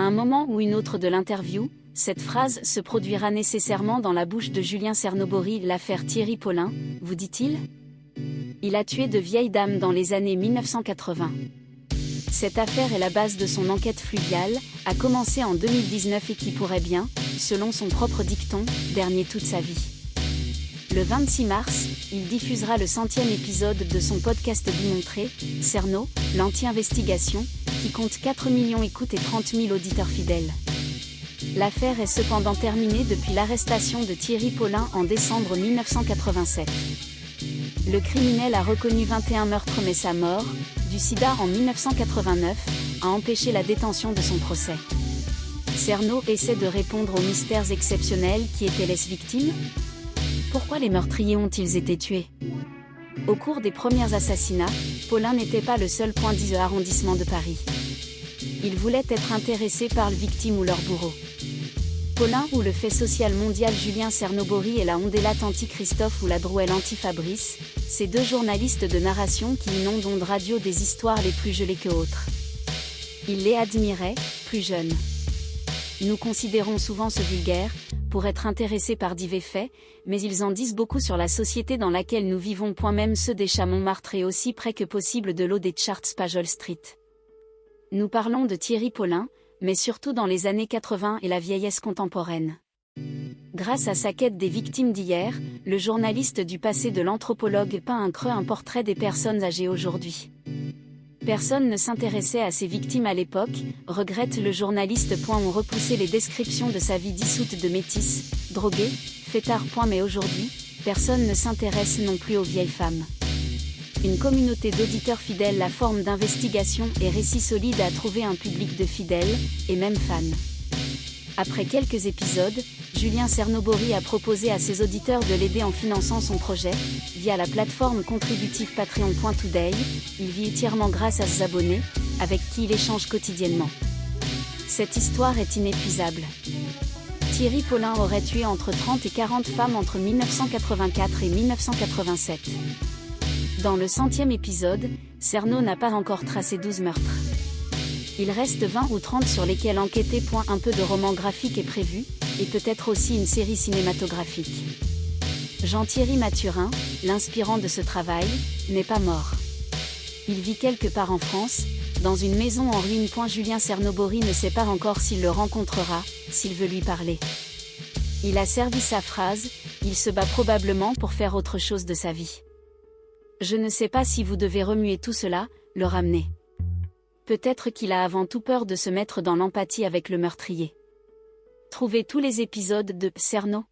un moment ou une autre de l'interview, cette phrase se produira nécessairement dans la bouche de Julien Cernobori. L'affaire Thierry Paulin, vous dit-il? Il a tué de vieilles dames dans les années 1980. Cette affaire est la base de son enquête fluviale, a commencé en 2019 et qui pourrait bien, selon son propre dicton, dernier toute sa vie. Le 26 mars, il diffusera le 100e épisode de son podcast bimontré, Cerno, l'anti-investigation, qui compte 4 millions d'écoutes et 30 000 auditeurs fidèles. L'affaire est cependant terminée depuis l'arrestation de Thierry Paulin en décembre 1987. Le criminel a reconnu 21 meurtres mais sa mort, du sida en 1989, a empêché la détention de son procès. Cerno essaie de répondre aux mystères exceptionnels qui étaient les victimes. Pourquoi les meurtriers ont-ils été tués? Au cours des premiers assassinats, Paulin n'était pas le seul point de arrondissement de Paris. Il voulait être intéressé par les victimes ou leurs bourreaux. Paulin ou le fait social mondial Julien Cernobori et la Ondélate anti-Christophe ou la Drouelle anti-Fabrice, ces deux journalistes de narration qui inondent Ondes Radio des histoires les plus gelées que autres. Il les admirait, plus jeunes. Nous considérons souvent ce vulgaire, pour être intéressés par divers faits, mais ils en disent beaucoup sur la société dans laquelle nous vivons. Même ceux des chats Montmartre et aussi près que possible de l'eau des charts Pajol Street. Nous parlons de Thierry Paulin, mais surtout dans les années 80 et la vieillesse contemporaine. Grâce à sa quête des victimes d'hier, le journaliste du passé de l'anthropologue peint un portrait des personnes âgées aujourd'hui. Personne ne s'intéressait à ces victimes à l'époque, regrette le journaliste. On repoussait les descriptions de sa vie dissoute de métisse, droguée, fêtard. Mais aujourd'hui, personne ne s'intéresse non plus aux vieilles femmes. Une communauté d'auditeurs fidèles, la forme d'investigation et récits solides a trouvé un public de fidèles, et même fans. Après quelques épisodes, Julien Cernobori a proposé à ses auditeurs de l'aider en finançant son projet, via la plateforme contributive Patreon.today. Il vit entièrement grâce à ses abonnés, avec qui il échange quotidiennement. Cette histoire est inépuisable. Thierry Paulin aurait tué entre 30 et 40 femmes entre 1984 et 1987. Dans le 100e épisode, Cerno n'a pas encore tracé 12 meurtres. Il reste 20 ou 30 sur lesquels enquêter. Un peu de roman graphique est prévu, et peut-être aussi une série cinématographique. Jean-Thierry Mathurin, l'inspirant de ce travail, n'est pas mort. Il vit quelque part en France, dans une maison en ruine. Julien Cernobori ne sait pas encore s'il le rencontrera, s'il veut lui parler. Il a servi sa phrase, il se bat probablement pour faire autre chose de sa vie. Je ne sais pas si vous devez remuer tout cela, le ramener. Peut-être qu'il a avant tout peur de se mettre dans l'empathie avec le meurtrier. Trouvez tous les épisodes de Cerno.